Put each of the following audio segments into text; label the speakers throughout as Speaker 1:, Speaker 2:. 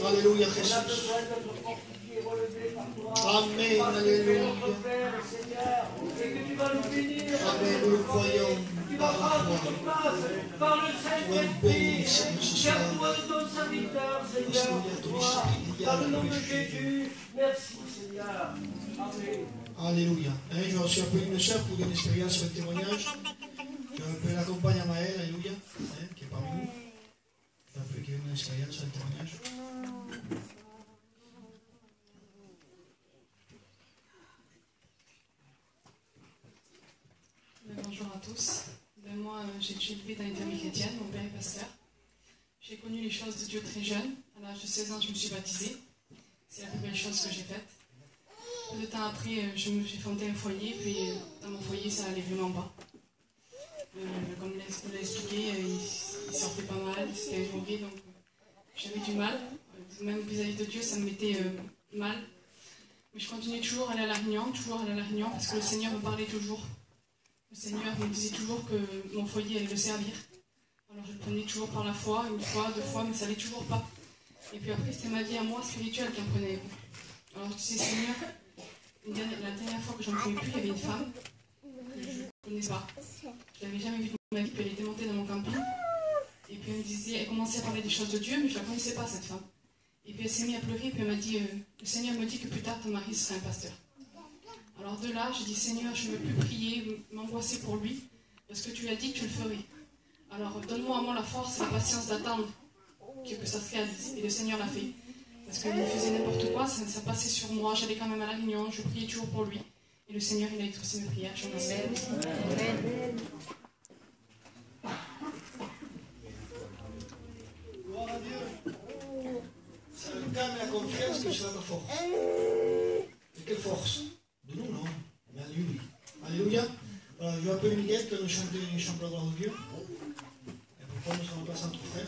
Speaker 1: Alléluia, Jésus. Amen, alléluia. Amen, nous le croyons par la foi.
Speaker 2: Par le Saint-Esprit, garde-moi ton serviteur, Seigneur, pour toi. Dans le nom de Jésus, merci, Seigneur. Amen.
Speaker 1: Alléluia. Je vais aussi appeler une soeur pour une expérience sur le témoignage. Je vais appeler la compagne à Maëlle, alléluia, qui est parmi nous. Je vais appeler qui a une expérience sur le témoignage.
Speaker 3: Bonjour à tous. Moi, j'ai été élevée dans une famille chrétienne, mon père est pasteur. J'ai connu les choses de Dieu très jeune. À l'âge de 16 ans, je me suis baptisée. C'est la plus belle chose que j'ai faite. Peu de temps après, j'ai fondé un foyer, puis dans mon foyer, ça n'allait vraiment pas. Comme l'Esprit l'a expliqué, il sortait pas mal, c'était drogué, donc j'avais du mal. Même vis-à-vis de Dieu, ça me mettait mal. Mais je continuais toujours à aller à la réunion, parce que le Seigneur me parlait toujours. Le Seigneur me disait toujours que mon foyer allait le servir. Alors je le prenais toujours par la foi, une fois, deux fois, mais ça n'allait toujours pas. Et puis après, c'était ma vie à moi spirituelle qui en prenait. Alors je disais, Seigneur, la dernière fois que j'en pouvais plus, il y avait une femme que je ne connaissais pas. Je ne l'avais jamais vue de ma vie, puis elle était montée dans mon camping. Et puis elle commençait à parler des choses de Dieu, mais je ne la connaissais pas, cette femme. Et puis elle s'est mise à pleurer, puis elle m'a dit, le Seigneur me dit que plus tard, ton mari sera un pasteur. Alors de là, j'ai dit, Seigneur, je ne veux plus prier, m'angoisser pour lui, parce que tu as dit que tu le ferais. Alors donne-moi à moi la force et la patience d'attendre que ça se réalise. Et le Seigneur l'a fait. Parce qu'il faisait n'importe quoi, ça passait sur moi, j'allais quand même à la réunion, je priais toujours pour lui. Et le Seigneur, il a exaucé mes prières. Je vous remercie.
Speaker 1: Gloire à Dieu. C'est le calme et la confiance que sera ta force. Et quelle force? De nous, non. Mais à lui, oui. Alléluia. Voilà, je vais appeler Miguel qui va nous chanter une chanson de la gloire de Dieu. Et pourquoi nous serons passés entre frères?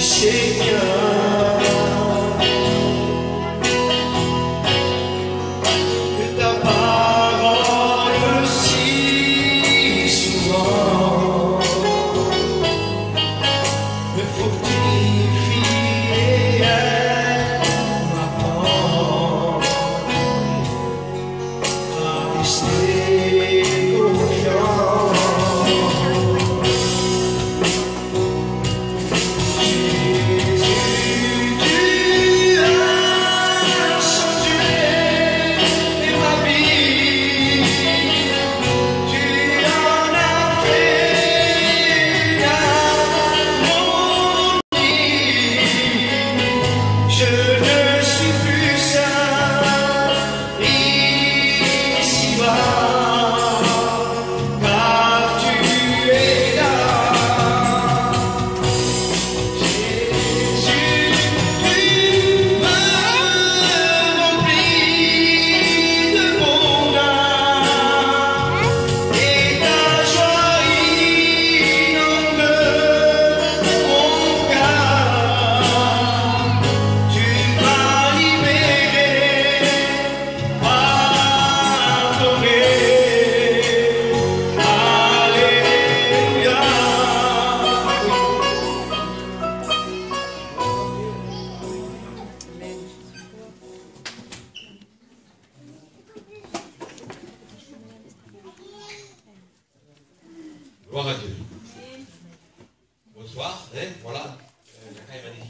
Speaker 4: Seigneur,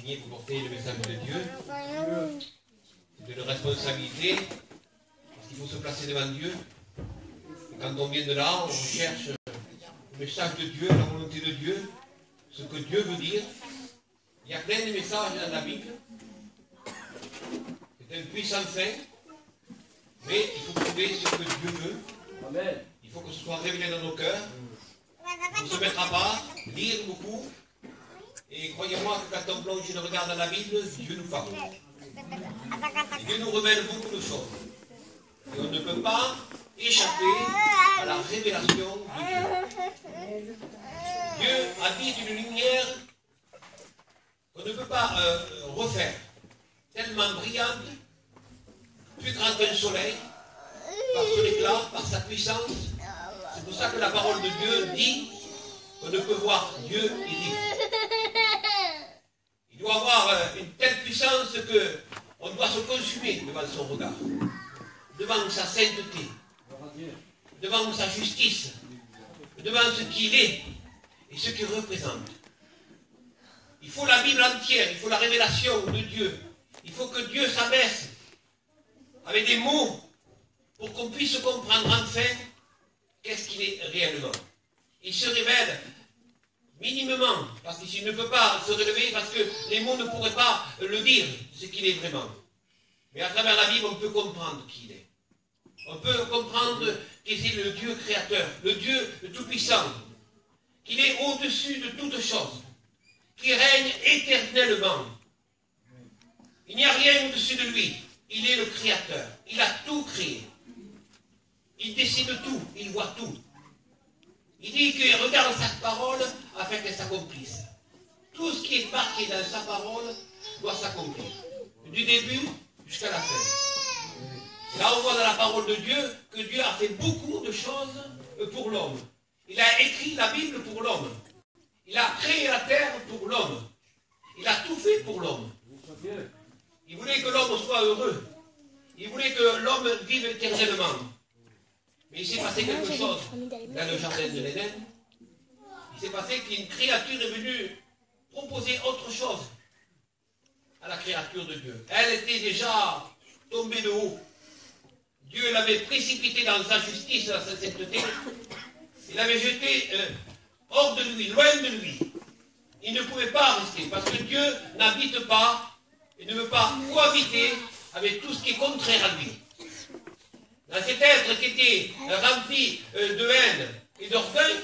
Speaker 4: signé pour porter le message de Dieu. C'est une responsabilité, parce qu'il faut se placer devant Dieu. Et quand on vient de là, on cherche le message de Dieu, la volonté de Dieu, ce que Dieu veut dire. Il y a plein de messages dans la Bible. C'est un puissant fait, mais il faut trouver ce que Dieu veut.
Speaker 2: Amen.
Speaker 4: Il faut que ce soit révélé dans nos cœurs. On se mettra pas, lire beaucoup. Et croyez-moi que quand on plonge une regard dans la Bible, Dieu nous parle. Et Dieu nous révèle beaucoup de choses. Et on ne peut pas échapper à la révélation de Dieu. Dieu habite une lumière qu'on ne peut pas refaire. Tellement brillante, plus grande qu'un soleil, par son éclat, par sa puissance. C'est pour ça que la parole de Dieu dit qu'on ne peut voir Dieu et vivre. Il doit avoir une telle puissance qu'on doit se consumer devant son regard, devant sa sainteté, devant sa justice, devant ce qu'il est et ce qu'il représente. Il faut la Bible entière, il faut la révélation de Dieu. Il faut que Dieu s'abaisse avec des mots pour qu'on puisse comprendre enfin qu'est-ce qu'il est réellement. Il se révèle minimement, parce qu'il ne peut pas se révéler, parce que les mots ne pourraient pas le dire, ce qu'il est vraiment. Mais à travers la Bible, on peut comprendre qui il est. On peut comprendre qu'il est le Dieu créateur, le Dieu tout-puissant, qu'il est au-dessus de toutes choses, qui règne éternellement. Il n'y a rien au-dessus de lui. Il est le créateur. Il a tout créé. Il décide tout. Il voit tout. Il dit qu'il regarde sa parole afin qu'elle s'accomplisse. Tout ce qui est marqué dans sa parole doit s'accomplir. Du début jusqu'à la fin. Et là, on voit dans la parole de Dieu que Dieu a fait beaucoup de choses pour l'homme. Il a écrit la Bible pour l'homme. Il a créé la terre pour l'homme. Il a tout fait pour l'homme. Il voulait que l'homme soit heureux. Il voulait que l'homme vive éternellement. Mais il s'est passé quelque chose dans le jardin de l'Éden. Il s'est passé qu'une créature est venue proposer autre chose à la créature de Dieu. Elle était déjà tombée de haut. Dieu l'avait précipitée dans sa justice, dans sa sainteté. Il l'avait jetée hors de lui, loin de lui. Il ne pouvait pas rester, parce que Dieu n'habite pas et ne veut pas cohabiter avec tout ce qui est contraire à lui. Dans cet être qui était rempli de haine et d'orgueil,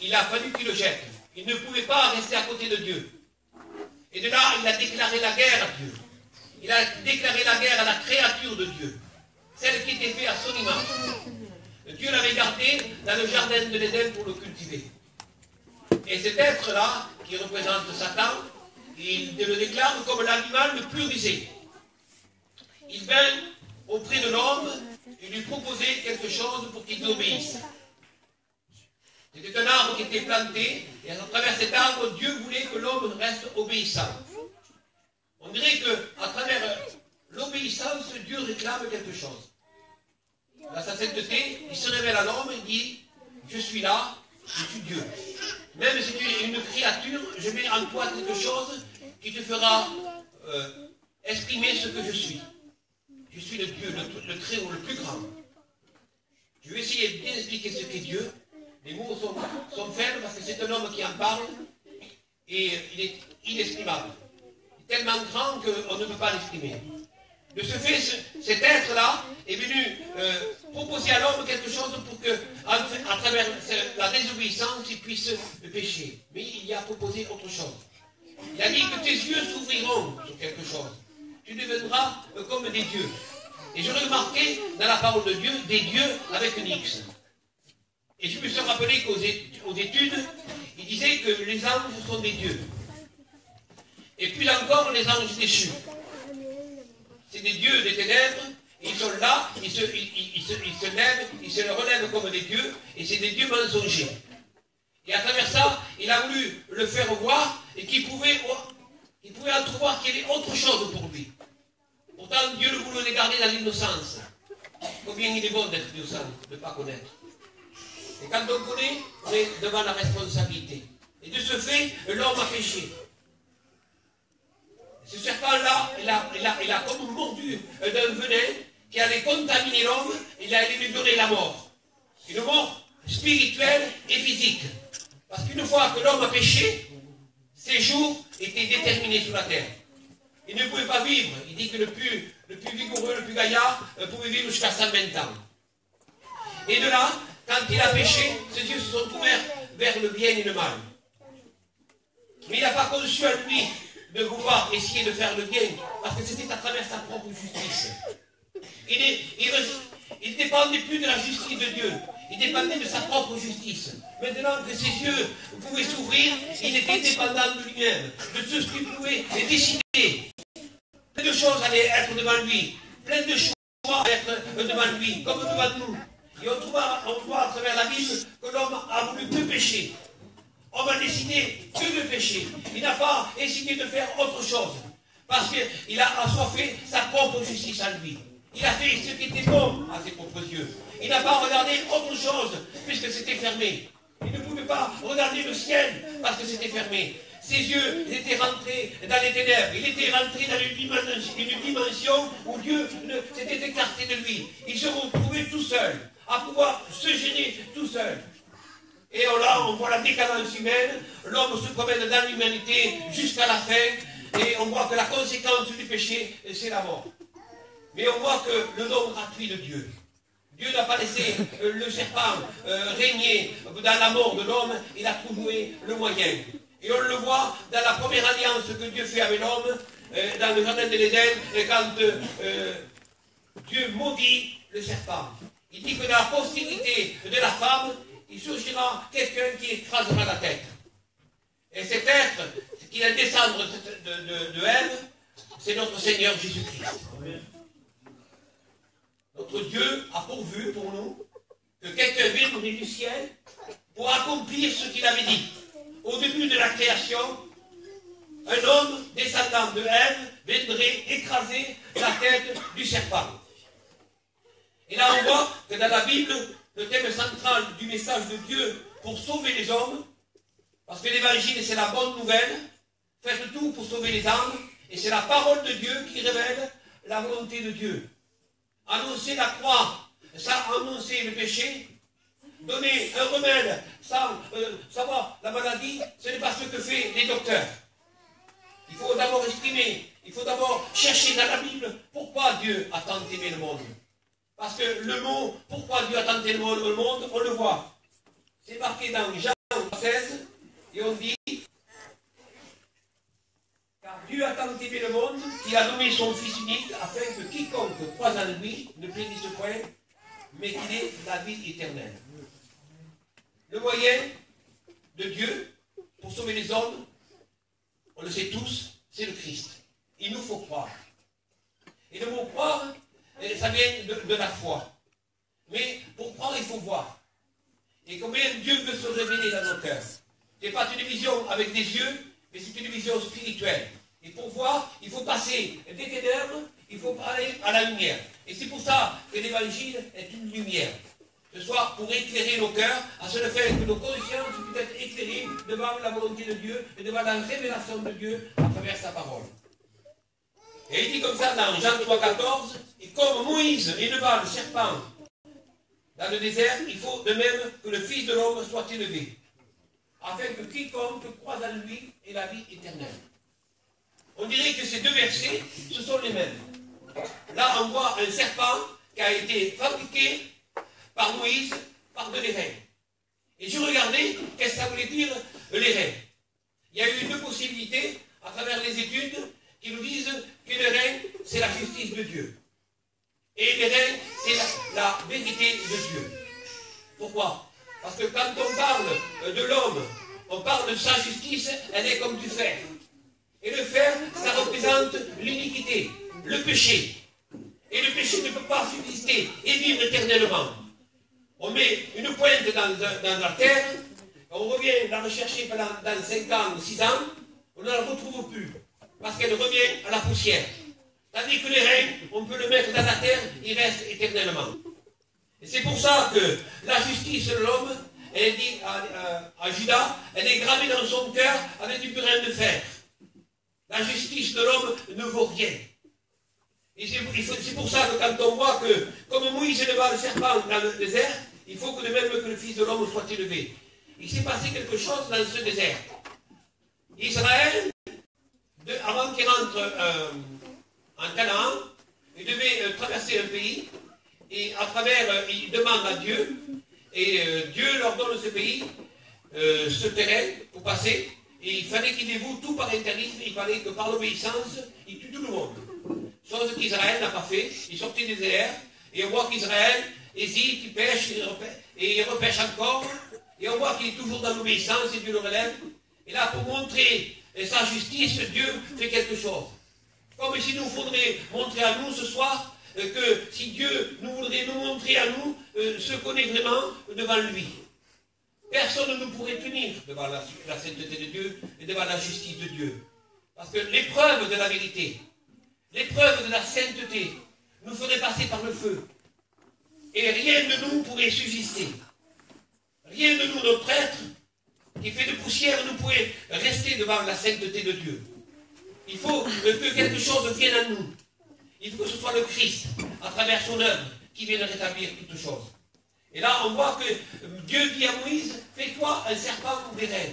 Speaker 4: il a fallu qu'il le jette. Il ne pouvait pas rester à côté de Dieu. Et de là, il a déclaré la guerre à Dieu. Il a déclaré la guerre à la créature de Dieu, celle qui était faite à son image. Dieu l'avait gardé dans le jardin de l'Éden pour le cultiver. Et cet être-là, qui représente Satan, il le déclare comme l'animal le plus rusé. Il vint auprès de l'homme et lui proposait quelque chose pour qu'il obéisse. C'était un arbre qui était planté, et à travers cet arbre, Dieu voulait que l'homme reste obéissant. On dirait qu'à travers l'obéissance, Dieu réclame quelque chose. Dans sa sainteté, il se révèle à l'homme et dit, je suis là, je suis Dieu. Même si tu es une créature, je mets en toi quelque chose qui te fera exprimer ce que je suis. Je suis le Dieu, le très haut, le plus grand. Je vais essayer de bien expliquer ce qu'est Dieu. Les mots sont faibles parce que c'est un homme qui en parle et il est inexprimable. Il est tellement grand qu'on ne peut pas l'exprimer. De ce fait, cet être-là est venu proposer à l'homme quelque chose pour que, à travers la désobéissance, il puisse pécher. Mais il y a proposé autre chose. Il a dit que tes yeux s'ouvriront sur quelque chose. Tu deviendras comme des dieux. Et je remarquais dans la parole de Dieu, des dieux avec un X. Et je me suis rappelé qu'aux études, il disait que les anges sont des dieux. Et puis encore, les anges déchus. C'est des dieux des ténèbres, ils sont là, ils se lèvent, ils se relèvent comme des dieux, et c'est des dieux mensongers. Et à travers ça, il a voulu le faire voir, et qu'il pouvait entrevoir qu'il y avait autre chose pour lui. Pourtant, Dieu le voulait garder dans l'innocence. Combien il est bon d'être innocent, de ne pas connaître. Et quand on connaît, on est devant la responsabilité. Et de ce fait, l'homme a péché. il a comme mordu d'un venin qui allait contaminer l'homme, il allait lui donner la mort. Une mort spirituelle et physique. Parce qu'une fois que l'homme a péché, ses jours étaient déterminés sur la terre. Il ne pouvait pas vivre. Il dit que le plus vigoureux, le plus gaillard, pouvait vivre jusqu'à 120 ans. Et de là, quand il a péché, ses yeux se sont ouverts vers le bien et le mal. Mais il n'a pas conçu à lui de vouloir essayer de faire le bien, parce que c'était à travers sa propre justice. Il ne dépendait plus de la justice de Dieu, il dépendait de sa propre justice. Maintenant que ses yeux pouvaient s'ouvrir, il était dépendant de lui-même, de ce qu'il pouvait décider. Plein de choses allaient être devant lui, plein de choix allaient être devant lui, comme devant nous. Et on voit à travers la Bible que l'homme a voulu que pécher. On va décider que de pécher. Il n'a pas essayé de faire autre chose. Parce qu'il a assoiffé sa propre justice à lui. Il a fait ce qui était bon à ses propres yeux. Il n'a pas regardé autre chose puisque c'était fermé. Il ne pouvait pas regarder le ciel parce que c'était fermé. Ses yeux étaient rentrés dans les ténèbres. Il était rentré dans une dimension où Dieu s'était écarté de lui. Il se retrouvait tout seul, à pouvoir se gêner tout seul. Et là, on voit la décadence humaine, l'homme se promène dans l'humanité jusqu'à la fin, et on voit que la conséquence du péché, c'est la mort. Mais on voit que le don gratuit de Dieu, Dieu n'a pas laissé le serpent régner dans la mort de l'homme, il a trouvé le moyen. Et on le voit dans la première alliance que Dieu fait avec l'homme, dans le jardin de l'Éden, quand Dieu maudit le serpent. Il dit que dans la postérité de la femme, il surgira quelqu'un qui écrasera la tête. Et cet être qui va descendre de Ève, c'est notre Seigneur Jésus-Christ. Notre Dieu a pourvu pour nous que quelqu'un vienne du ciel pour accomplir ce qu'il avait dit. Au début de la création, un homme descendant de Ève viendrait écraser la tête du serpent. Et là on voit que dans la Bible, le thème central du message de Dieu pour sauver les hommes, parce que l'évangile c'est la bonne nouvelle, faites tout pour sauver les âmes, et c'est la parole de Dieu qui révèle la volonté de Dieu. Annoncer la croix, ça annoncer le péché, donner un remède sans savoir la maladie, ce n'est pas ce que fait les docteurs. Il faut d'abord exprimer, il faut d'abord chercher dans la Bible pourquoi Dieu a tant aimé le monde. Parce que le mot « pourquoi Dieu a tant aimé le monde », on le voit. C'est marqué dans Jean 16, et on dit « Car Dieu a tant aimé le monde qu'il a donné son Fils unique, afin que quiconque croise en lui ne périsse point, mais qu'il ait la vie éternelle. » Le moyen de Dieu pour sauver les hommes, on le sait tous, c'est le Christ. Il nous faut croire. Et le mot « croire », ça vient de la foi. Mais pour croire, il faut voir. Et combien Dieu veut se révéler dans nos cœurs. Ce n'est pas une vision avec des yeux, mais c'est une vision spirituelle. Et pour voir, il faut passer des ténèbres, il faut aller à la lumière. Et c'est pour ça que l'évangile est une lumière. Ce soit pour éclairer nos cœurs, à ce fait que nos consciences puissent être éclairées devant la volonté de Dieu et devant la révélation de Dieu à travers sa parole. Et il dit comme ça dans Jean 3,14, et comme Moïse éleva le serpent dans le désert, il faut de même que le Fils de l'homme soit élevé, afin que quiconque croise en lui ait la vie éternelle. On dirait que ces deux versets, ce sont les mêmes. Là, on voit un serpent qui a été fabriqué par Moïse, par de l'airain. Et je regardais, qu'est-ce que ça voulait dire, l'airain. Il y a eu deux possibilités, à travers les études, qui nous disent que l'airain, c'est la justice de Dieu. Et l'airain, c'est la vérité de Dieu. Pourquoi? Parce que quand on parle de l'homme, on parle de sa justice, elle est comme du fer. Et le fer, ça représente l'iniquité, le péché. Et le péché ne peut pas subsister et vivre éternellement. On met une pointe dans la terre, on revient la rechercher dans 5 ans ou 6 ans, on ne la retrouve plus. Parce qu'elle revient à la poussière. Tandis que l'airain, on peut le mettre dans la terre, il reste éternellement. Et c'est pour ça que la justice de l'homme, elle est dit à Judas, elle est gravée dans son cœur avec du burin de fer. La justice de l'homme ne vaut rien. Et c'est pour ça que quand on voit que, comme Moïse éleva le serpent dans le désert, il faut que de même que le Fils de l'homme soit élevé. Il s'est passé quelque chose dans ce désert. Israël, avant qu'il rentre en Canaan, il devait traverser un pays, et à travers, il demande à Dieu, et Dieu leur donne ce pays, ce terrain pour passer, et il fallait qu'il dévoue tout par intérisme, il fallait que par l'obéissance, il tue tout le monde. Chose qu'Israël n'a pas fait, il sortit des désert, et on voit qu'Israël hésite, il pêche, et il repêche encore, et on voit qu'il est toujours dans l'obéissance, et Dieu le relève. Et là, pour montrer sa justice, Dieu fait quelque chose. Comme si nous faudrait montrer à nous ce soir, que si Dieu nous voudrait nous montrer à nous ce qu'on est vraiment devant lui. Personne ne pourrait tenir devant la sainteté de Dieu et devant la justice de Dieu. Parce que l'épreuve de la vérité, l'épreuve de la sainteté nous ferait passer par le feu. Et rien de nous pourrait subsister. Rien de nous, notre être, qui fait de poussière, ne pourrait rester devant la sainteté de Dieu. Il faut que quelque chose vienne à nous. Il faut que ce soit le Christ, à travers son œuvre, qui vienne rétablir toutes choses. Et là, on voit que Dieu dit à Moïse, fais-toi un serpent d'airain.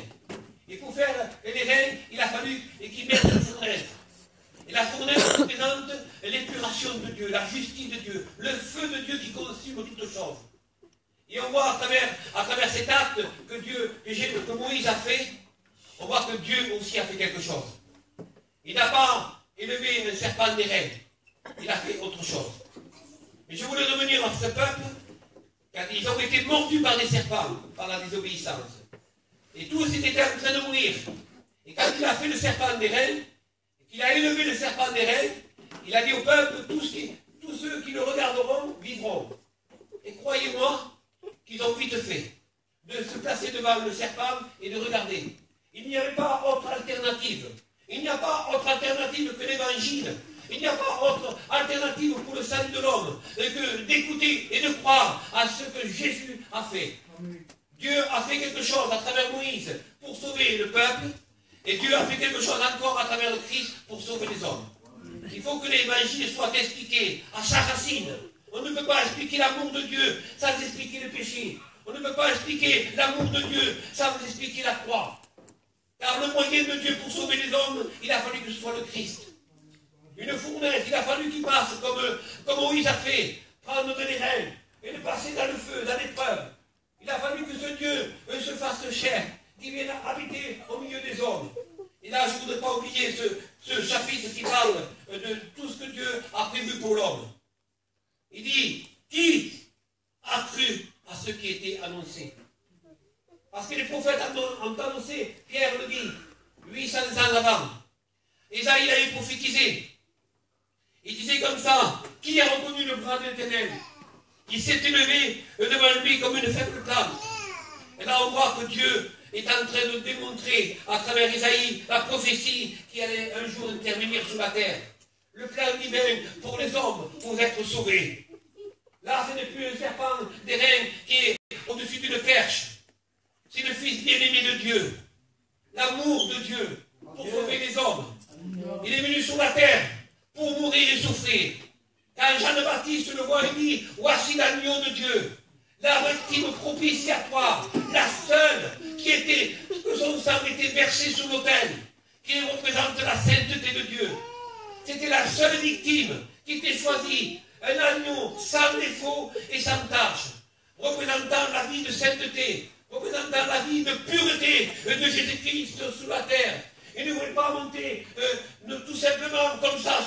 Speaker 4: Et pour faire les reins, il a fallu qu'il mette une fournaise. Et la fournaise représente l'épuration de Dieu, la justice de Dieu, le feu de Dieu qui consume toutes choses. Et on voit à travers cet acte que Moïse a fait, on voit que Dieu aussi a fait quelque chose. Il n'a pas élevé un serpent d'airain, il a fait autre chose. Mais je voulais revenir à ce peuple, car ils ont été mordus par des serpents, par la désobéissance. Et tous étaient en train de mourir. Et quand il a fait le serpent d'airain, qu'il a élevé le serpent d'airain, il a dit au peuple, tous ceux qui le regarderont vivront. Et croyez-moi qu'ils ont vite fait de se placer devant le serpent et de regarder. Il n'y avait pas autre alternative. Il n'y a pas autre alternative que l'évangile. Il n'y a pas autre alternative pour le salut de l'homme que d'écouter et de croire à ce que Jésus a fait. Dieu a fait quelque chose à travers Moïse pour sauver le peuple, et Dieu a fait quelque chose encore à travers le Christ pour sauver les hommes. Il faut que l'évangile soit expliqué à sa racine. On ne peut pas expliquer l'amour de Dieu sans expliquer le péché. On ne peut pas expliquer l'amour de Dieu sans expliquer la croix. Car le moyen de Dieu pour sauver les hommes, il a fallu que ce soit le Christ. Une fournaise, il a fallu qu'il passe comme Moïse a fait, prendre des reins et le passer dans le feu, dans l'épreuve. Il a fallu que ce Dieu se fasse chair, qu'il vienne habiter au milieu des hommes. Et là, je ne voudrais pas oublier ce chapitre qui parle de tout ce que Dieu a prévu pour l'homme. Il dit, qui a cru à ce qui était annoncé? Parce que les prophètes ont annoncé, Pierre le dit, 800 ans avant. Isaïe avait prophétisé. Il disait comme ça, qui a reconnu le bras de l'Éternel? Il s'est élevé devant lui comme une faible plante. Et là, on voit que Dieu est en train de démontrer, à travers Isaïe, la prophétie qui allait un jour intervenir sur la terre. Le plan divin pour les hommes, pour être sauvés. Là, ce n'est plus un serpent d'airain qui est au-dessus d'une perche. C'est le Fils bien-aimé de Dieu. L'amour de Dieu pour sauver les hommes. Il est venu sur la terre pour mourir et souffrir. Quand Jean le Baptiste le voit, il dit, voici l'agneau de Dieu, la victime propitiatoire, la seule que son sang était versé sur l'autel, qui représente la sainteté de Dieu. C'était la seule victime qui était choisie, un agneau sans défaut et sans tache, représentant la vie de sainteté, représentant la vie de pureté de Jésus-Christ sur la terre. Il ne voulait pas monter tout simplement comme ça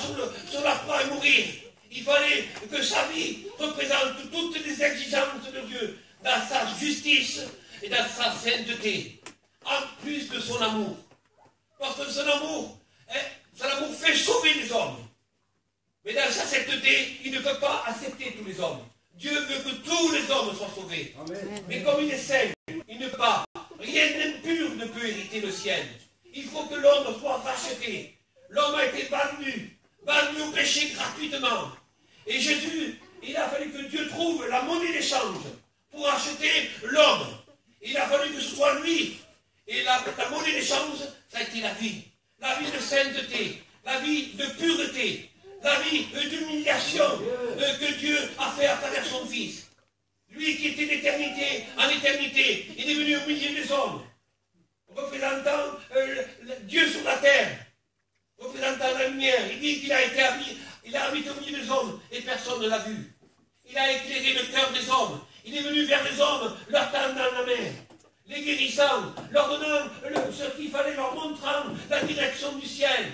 Speaker 4: sur la croix et mourir. Il fallait que sa vie représente toutes les exigences de Dieu dans sa justice et dans sa sainteté, en plus de son amour. Parce que son amour fait sauver les hommes. Mais dans sa sainteté, il ne peut pas accepter tous les hommes. Dieu veut que tous les hommes soient sauvés. Amen. Mais comme il est saint, il ne peut pas. Rien d'impur ne peut hériter le ciel. Il faut que l'homme soit racheté. L'homme a été banni au péché gratuitement. Et Jésus, il a fallu que Dieu trouve la monnaie d'échange pour acheter l'homme. Il a fallu que ce soit lui. Et la monnaie d'échange, ça a été la vie. La vie de sainteté, la vie de pureté, la vie d'humiliation que Dieu a fait à travers son Fils. Lui qui était d'éternité en éternité, il est venu au milieu des hommes, représentant Dieu sur la terre, représentant la lumière. Il dit qu'il a habité au milieu des hommes et personne ne l'a vu. Il a éclairé le cœur des hommes. Il est venu vers les hommes, leur tendant la main, les guérissant, leur donnant ce qu'il fallait, leur montrant la direction du ciel.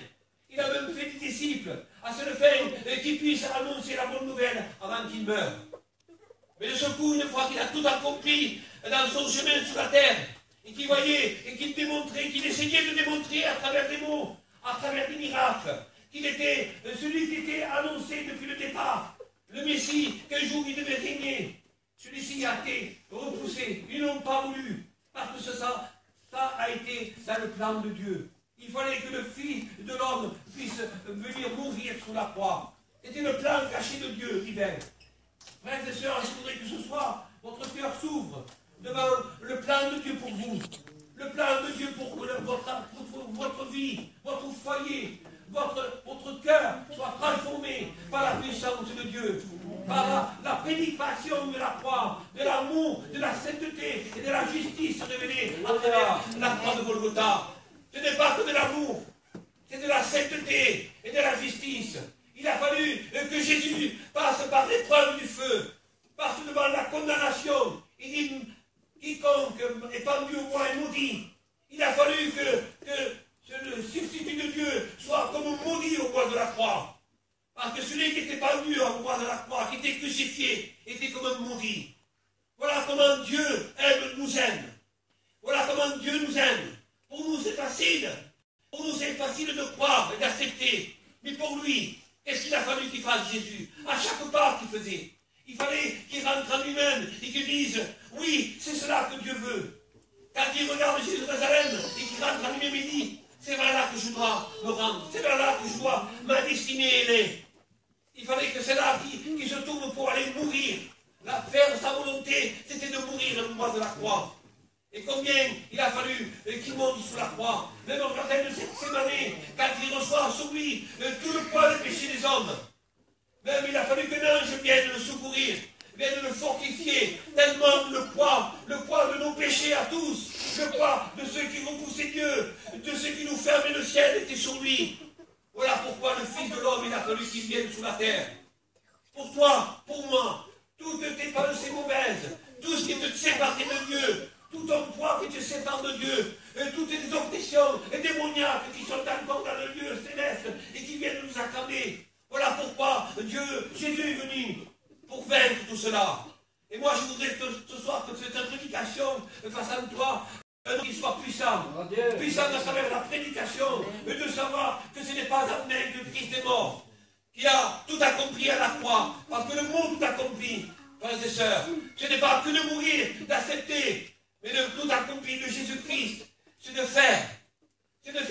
Speaker 4: Il a même fait des disciples, à ce fait qu'ils puissent annoncer la bonne nouvelle avant qu'ils meurent. Mais de ce coup, une fois qu'il a tout accompli dans son chemin sur la terre, et qu'il voyait, et qu'il démontrait, qu'il essayait de démontrer à travers des mots, à travers des miracles, qu'il était celui qui était annoncé depuis le départ, le Messie, qu'un jour il devait régner. Celui-ci a été repoussé, ils n'ont pas voulu, parce que ça a été dans le plan de Dieu. Il fallait que le Fils de l'homme puisse venir mourir sur la croix. C'était le plan caché de Dieu, divin. Frères et sœurs, je voudrais que ce soir, votre cœur s'ouvre devant le plan de Dieu pour vous. Le plan de Dieu pour que votre vie, votre foyer, votre cœur soit transformé par la puissance de Dieu, par la prédication de la croix, de l'amour, de la sainteté et de la justice révélée à travers la croix de Golgotha. Ce n'est pas que de l'amour, c'est de la sainteté et de la justice. Il a fallu que Jésus passe par l'épreuve du feu, passe devant la condamnation. Il dit, quiconque est pendu au bois est maudit. Il a fallu que le substitut de Dieu soit comme maudit au bois de la croix. Parce que celui qui était pendu au bois de la croix, qui était crucifié, était comme un maudit. Voilà comment Dieu nous aime. Voilà comment Dieu nous aime. Pour nous, c'est facile. Pour nous, c'est facile de croire et d'accepter. Mais pour lui, qu'est-ce qu'il a fallu qu'il fasse Jésus? À chaque pas qu'il faisait, il fallait qu'il rentre en lui-même et qu'il dise, oui, c'est cela que Dieu veut. Quand il regarde Jérusalem et qu'il rentre en lui-même, il dit, c'est vers là que je dois me rendre, c'est vers là que je dois ma destinée aller. Il fallait que c'est là qu'il se tourne pour aller mourir. Faire sa volonté, c'était de mourir au bois de la croix. Et combien il a fallu qu'il monte sur la croix, même au jardin de Gethsémani, quand il reçoit sur lui tout le poids des péchés des hommes. Même il a fallu qu'un ange vienne le secourir, vienne le fortifier, tellement le poids de nos péchés à tous, le poids de ceux qui repoussaient Dieu, de ceux qui nous fermaient le ciel était sur lui. Voilà pourquoi le Fils de l'homme, il a fallu qu'il vienne sur la terre. Pour toi, pour moi, toutes tes pensées mauvaises, tout ce qui te sépare de Dieu, tout ton poids qui te sépare de Dieu, toutes les oppressions et démoniaques qui sont encore dans le lieu céleste et qui viennent nous accabler. Voilà pourquoi Jésus est venu pour vaincre tout cela. Et moi, je voudrais ce soir que cette prédication fasse en toi qu'il soit puissant. Puissant à travers la prédication, de savoir que ce n'est pas amené que Christ est mort, qui a tout accompli à la croix, parce que le monde tout accompli, frères et sœurs, ce n'est pas que de mourir, d'accepter, mais de tout accompli de Jésus-Christ, c'est de faire dans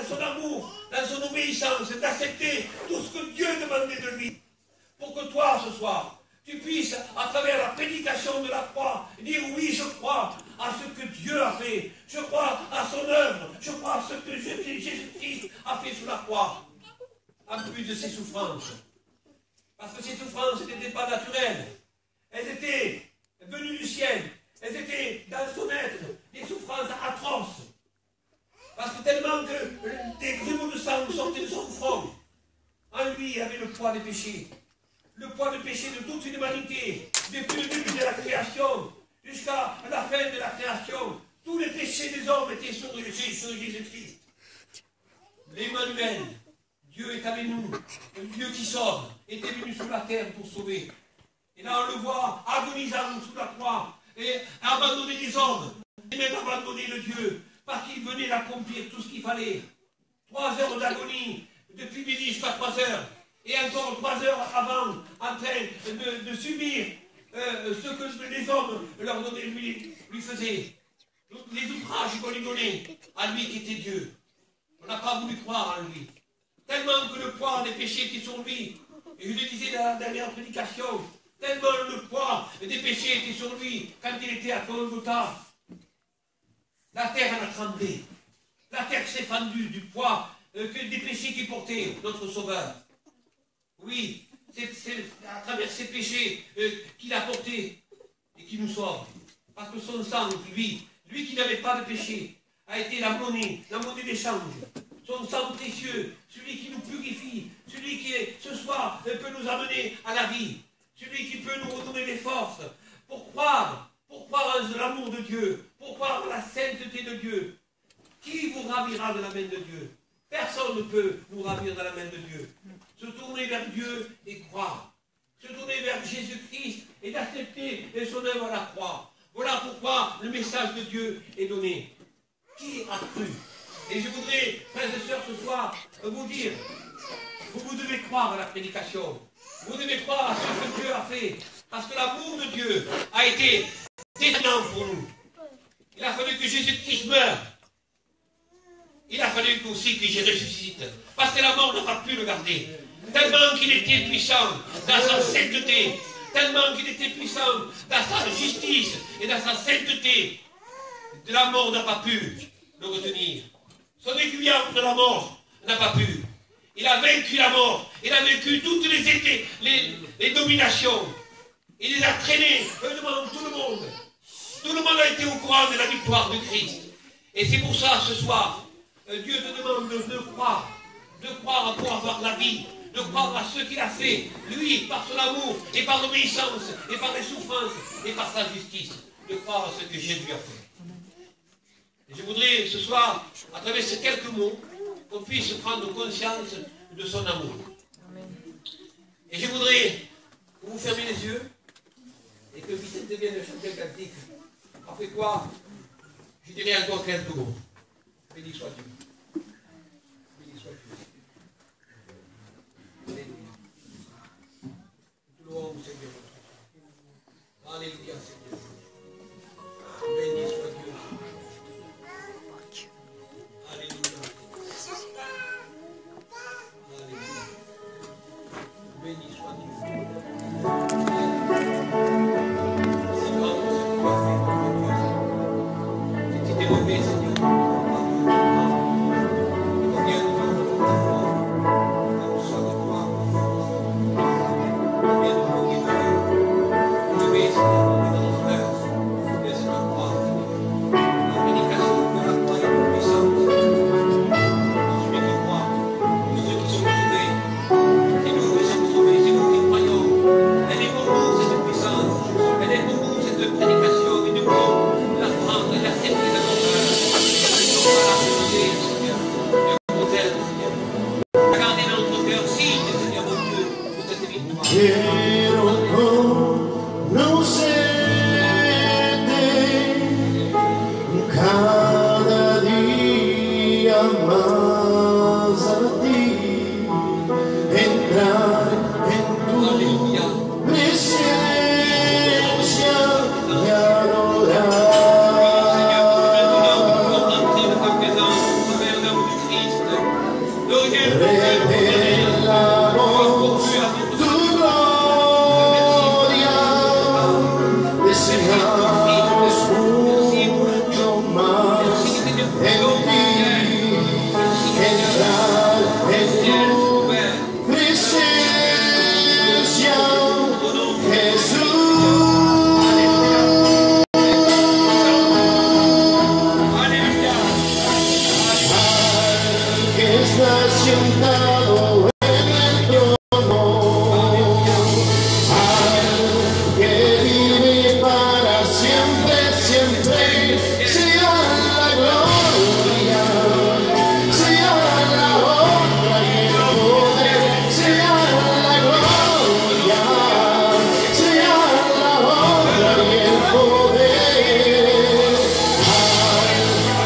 Speaker 4: son amour, dans son obéissance, d'accepter tout ce que Dieu demandait de lui. Pour que toi, ce soir, tu puisses, à travers la prédication de la croix, dire oui, je crois à ce que Dieu a fait, je crois à son œuvre, je crois à ce que Jésus-Christ a fait sur la croix, en plus de ses souffrances. Parce que ces souffrances n'étaient pas naturelles, elles étaient venues du ciel, elles étaient dans son être, des souffrances atroces. Parce que tellement que des grumeaux de sang sortaient de son front, en lui il y avait le poids des péchés. Le poids de péché de toute l'humanité, depuis le début de la création jusqu'à la fin de la création. Tous les péchés des hommes étaient sur Jésus-Christ. L'Emmanuel, Dieu est avec nous, le Dieu qui sauve, était venu sur la terre pour sauver. Et là on le voit agonisant sous la croix et abandonner les hommes, et même abandonner le Dieu, parce qu'il venait d'accomplir tout ce qu'il fallait. 3 heures d'agonie, depuis midi jusqu'à 3 heures. Et encore 3 heures avant, en train de subir ce que les hommes lui faisaient. Les outrages qu'on lui donnait, à lui qui était Dieu. On n'a pas voulu croire en lui. Tellement que le poids des péchés était sur lui. Et je le disais dans la dernière prédication, tellement le poids des péchés était sur lui quand il était à Golgotha. La terre en a tremblé. La terre s'est fendue du poids que des péchés qu'il portait, notre Sauveur. Oui, c'est à travers ces péchés qu'il a portés et qui nous sauve. Parce que son sang, lui qui n'avait pas de péché, a été la monnaie d'échange. Son sang précieux, celui qui nous purifie, celui qui ce soir peut nous amener à la vie, celui qui peut nous redonner des forces pour croire en l'amour de Dieu, pour croire en la sainteté de Dieu. Qui vous ravira de la main de Dieu? Personne ne peut nous ravir de la main de Dieu. Se tourner vers Dieu et croire. Se tourner vers Jésus-Christ et d'accepter son œuvre à la croix. Voilà pourquoi le message de Dieu est donné. Qui a cru? Et je voudrais, frères et sœurs, ce soir, vous dire, vous devez croire à la prédication. Vous devez croire à ce que Dieu a fait. Parce que l'amour de Dieu a été déterminant pour nous. Il a fallu que Jésus-Christ meure. Il a fallu aussi que Jésus ressuscite. Parce que la mort n'a pas pu le garder. Tellement qu'il était puissant dans sa sainteté. Tellement qu'il était puissant dans sa justice et dans sa sainteté. La mort n'a pas pu le retenir. Son aiguillon de la mort n'a pas pu. Il a vaincu la mort. Il a vaincu toutes les dominations. Il les a traînés devant tout le monde. Tout le monde a été au courant de la victoire de Christ. Et c'est pour ça, ce soir, Dieu te demande de croire pour avoir la vie, de croire à ce qu'il a fait, lui, par son amour, et par l'obéissance, et par les souffrances, et par sa justice, de croire à ce que Jésus a fait. Et je voudrais, ce soir, à travers ces quelques mots, qu'on puisse prendre conscience de son amour. Et je voudrais que vous fermiez les yeux, et que Vicente vienne chanter un cantique. Après quoi, je dirai encore quelques mots. Béni soit Dieu. Béni soit Dieu. Alléluia. Nous louons Seigneur. Alléluia, Seigneur. Béni soit Dieu. Alléluia. Alléluia. Béni soit Dieu. C'est grand ce que tu as fait, mon Dieu. Tu t'es élevé, Seigneur.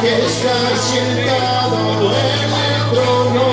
Speaker 5: Está sentado en el trono.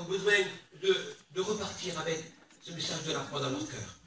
Speaker 4: Besoin de repartir avec ce message de la croix dans leur cœur.